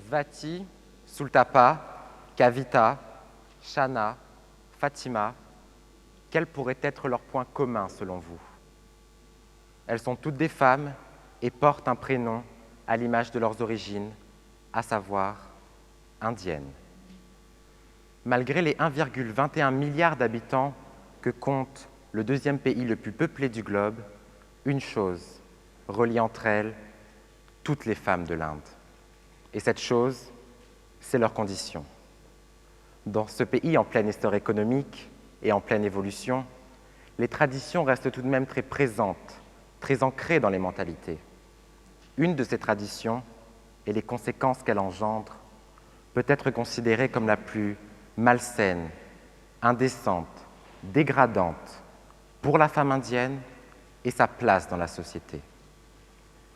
Svati, Sultapa, Kavita, Shana, Fatima, quels pourraient être leurs points communs selon vous? Elles sont toutes des femmes et portent un prénom à l'image de leurs origines, à savoir indiennes. Malgré les 1,21 milliard d'habitants que compte le deuxième pays le plus peuplé du globe, une chose relie entre elles toutes les femmes de l'Inde. Et cette chose, c'est leur condition. Dans ce pays en plein essor économique et en pleine évolution, les traditions restent tout de même très présentes, très ancrées dans les mentalités. Une de ces traditions, et les conséquences qu'elle engendre, peut être considérée comme la plus malsaine, indécente, dégradante pour la femme indienne et sa place dans la société.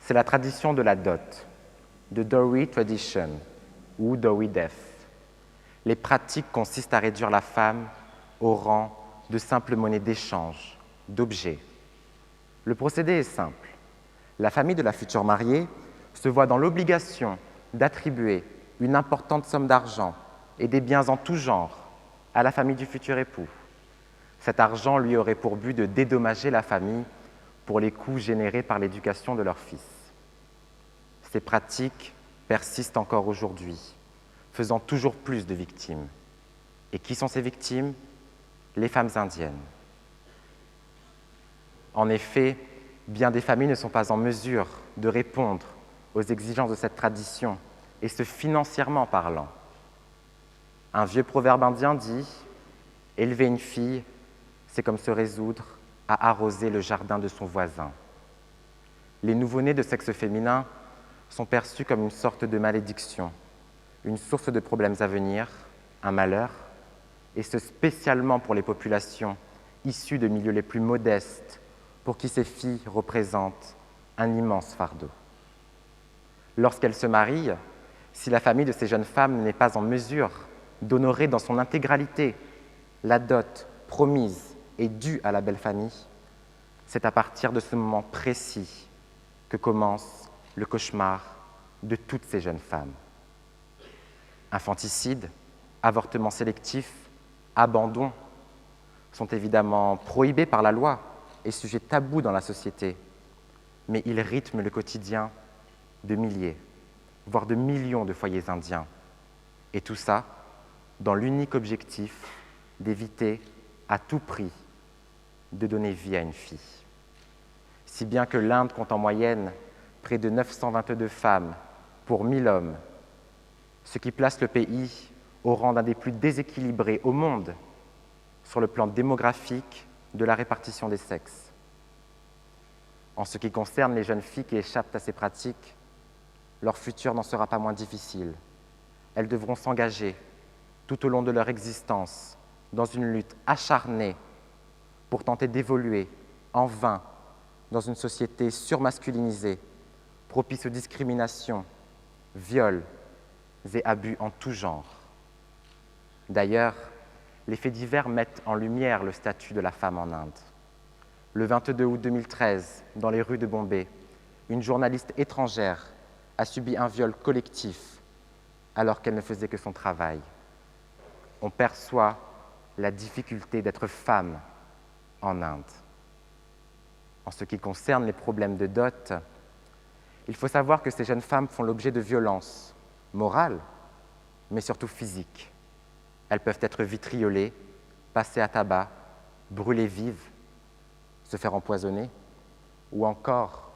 C'est la tradition de la dot, de dowry tradition ou dowry death. Les pratiques consistent à réduire la femme au rang de simple monnaie d'échange, d'objet. Le procédé est simple. La famille de la future mariée se voit dans l'obligation d'attribuer une importante somme d'argent et des biens en tout genre à la famille du futur époux. Cet argent lui aurait pour but de dédommager la famille pour les coûts générés par l'éducation de leur fils. Ces pratiques persistent encore aujourd'hui, faisant toujours plus de victimes. Et qui sont ces victimes? Les femmes indiennes. En effet, bien des familles ne sont pas en mesure de répondre aux exigences de cette tradition, et ce financièrement parlant. Un vieux proverbe indien dit « Élever une fille, c'est comme se résoudre à arroser le jardin de son voisin ». Les nouveau-nés de sexe féminin sont perçus comme une sorte de malédiction, une source de problèmes à venir, un malheur, et ce spécialement pour les populations issues de milieux les plus modestes, pour qui ces filles représentent un immense fardeau. Lorsqu'elles se marient, si la famille de ces jeunes femmes n'est pas en mesure d'honorer dans son intégralité la dot promise et due à la belle famille, c'est à partir de ce moment précis que commence le cauchemar de toutes ces jeunes femmes. Infanticide, avortement sélectif, abandon sont évidemment prohibés par la loi et sujets tabous dans la société, mais ils rythment le quotidien de milliers, voire de millions de foyers indiens. Et tout ça dans l'unique objectif d'éviter à tout prix de donner vie à une fille. Si bien que l'Inde compte en moyenne près de 922 femmes pour 1000 hommes, ce qui place le pays au rang d'un des plus déséquilibrés au monde sur le plan démographique de la répartition des sexes. En ce qui concerne les jeunes filles qui échappent à ces pratiques, leur futur n'en sera pas moins difficile. Elles devront s'engager tout au long de leur existence dans une lutte acharnée pour tenter d'évoluer en vain dans une société surmasculinisée, propice aux discriminations, viols et abus en tout genre. D'ailleurs, les faits divers mettent en lumière le statut de la femme en Inde. Le 22 août 2013, dans les rues de Bombay, une journaliste étrangère a subi un viol collectif alors qu'elle ne faisait que son travail. On perçoit la difficulté d'être femme en Inde. En ce qui concerne les problèmes de dot, il faut savoir que ces jeunes femmes font l'objet de violences morales, mais surtout physiques. Elles peuvent être vitriolées, passées à tabac, brûlées vives, se faire empoisonner, ou encore,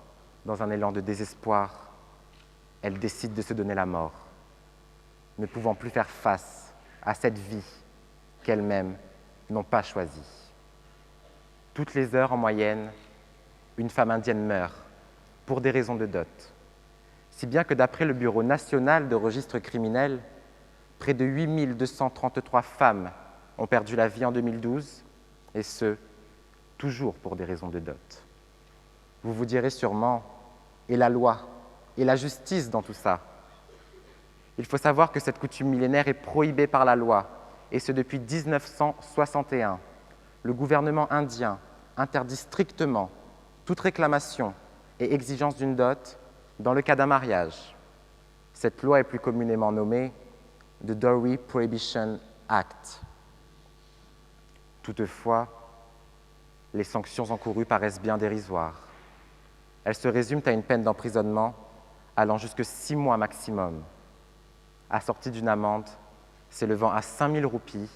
dans un élan de désespoir, elles décident de se donner la mort, ne pouvant plus faire face à cette vie qu'elles-mêmes n'ont pas choisie. Toutes les heures en moyenne, une femme indienne meurt pour des raisons de dot, si bien que d'après le Bureau national de registre criminel, près de 8233 femmes ont perdu la vie en 2012, et ce, toujours pour des raisons de dot. Vous vous direz sûrement, et la loi, et la justice dans tout ça? Il faut savoir que cette coutume millénaire est prohibée par la loi, et ce depuis 1961. Le gouvernement indien interdit strictement toute réclamation et exigence d'une dot dans le cas d'un mariage. Cette loi est plus communément nommée The Dowry Prohibition Act. Toutefois, les sanctions encourues paraissent bien dérisoires. Elles se résument à une peine d'emprisonnement allant jusque 6 mois maximum, assortie d'une amende s'élevant à 5 000 roupies,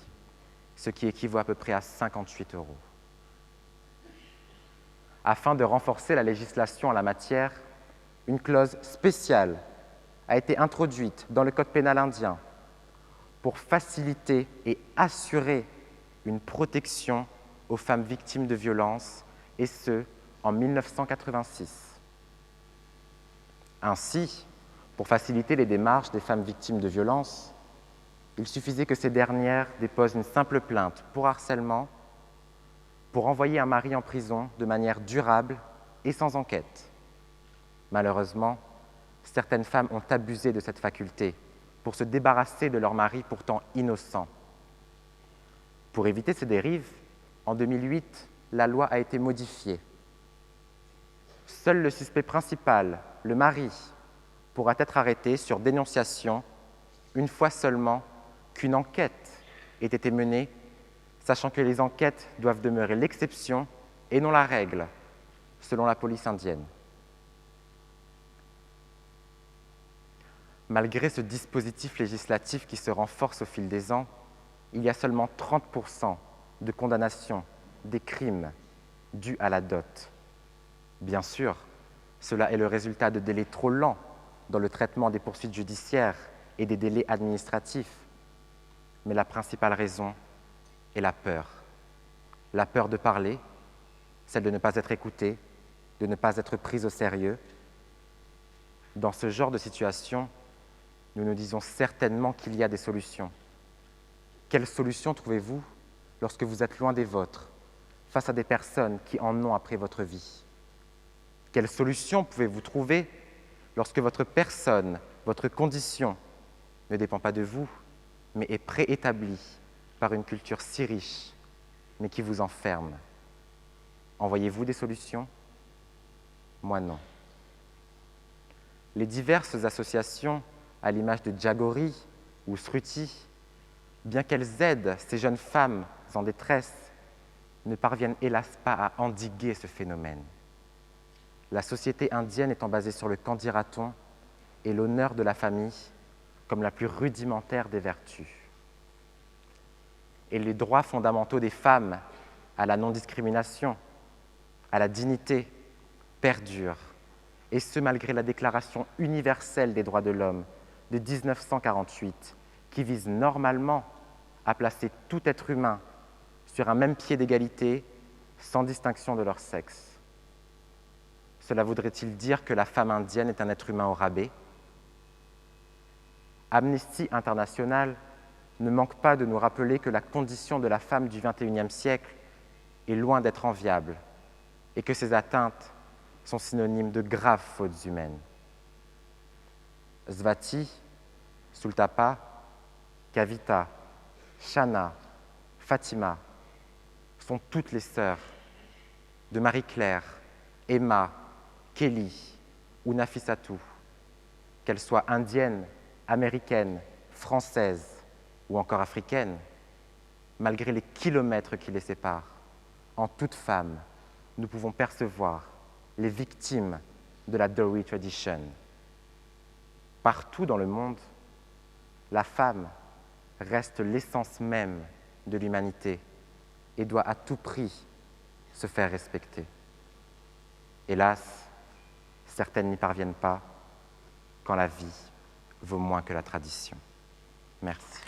ce qui équivaut à peu près à 58 €. Afin de renforcer la législation en la matière, une clause spéciale a été introduite dans le Code pénal indien pour faciliter et assurer une protection aux femmes victimes de violences, et ce, en 1986. Ainsi, pour faciliter les démarches des femmes victimes de violences, il suffisait que ces dernières déposent une simple plainte pour harcèlement pour envoyer un mari en prison de manière durable et sans enquête. Malheureusement, certaines femmes ont abusé de cette faculté pour se débarrasser de leur mari pourtant innocent. Pour éviter ces dérives, en 2008, la loi a été modifiée. Seul le suspect principal, le mari, pourra être arrêté sur dénonciation une fois seulement qu'une enquête ait été menée, sachant que les enquêtes doivent demeurer l'exception et non la règle, selon la police indienne. Malgré ce dispositif législatif qui se renforce au fil des ans, il y a seulement 30% de condamnations des crimes dus à la dot. Bien sûr, cela est le résultat de délais trop lents dans le traitement des poursuites judiciaires et des délais administratifs. Mais la principale raison est la peur. La peur de parler, celle de ne pas être écoutée, de ne pas être prise au sérieux. Dans ce genre de situation, nous nous disons certainement qu'il y a des solutions. Quelles solutions trouvez-vous lorsque vous êtes loin des vôtres, face à des personnes qui en ont après votre vie? Quelles solutions pouvez-vous trouver lorsque votre personne, votre condition ne dépend pas de vous, mais est préétablie par une culture si riche, mais qui vous enferme? En voyez-vous des solutions? Moi non. Les diverses associations, à l'image de Jagori ou Sruti, bien qu'elles aident ces jeunes femmes en détresse, ne parviennent hélas pas à endiguer ce phénomène. La société indienne étant basée sur le qu'en dira-t-on et l'honneur de la famille comme la plus rudimentaire des vertus. Et les droits fondamentaux des femmes à la non-discrimination, à la dignité, perdurent, et ce malgré la Déclaration universelle des droits de l'homme de 1948, qui vise normalement à placer tout être humain sur un même pied d'égalité, sans distinction de leur sexe. Cela voudrait-il dire que la femme indienne est un être humain au rabais? Amnesty International ne manque pas de nous rappeler que la condition de la femme du XXIe siècle est loin d'être enviable et que ces atteintes sont synonymes de graves fautes humaines. Svati, Sultapa, Kavita, Shana, Fatima sont toutes les sœurs de Marie-Claire, Emma, Kelly ou Nafissatou, qu'elles soient indiennes, américaines, françaises ou encore africaines, malgré les kilomètres qui les séparent. En toute femme, nous pouvons percevoir les victimes de la Dowry Tradition. Partout dans le monde, la femme reste l'essence même de l'humanité et doit à tout prix se faire respecter. Hélas, certaines n'y parviennent pas quand la vie vaut moins que la tradition. Merci.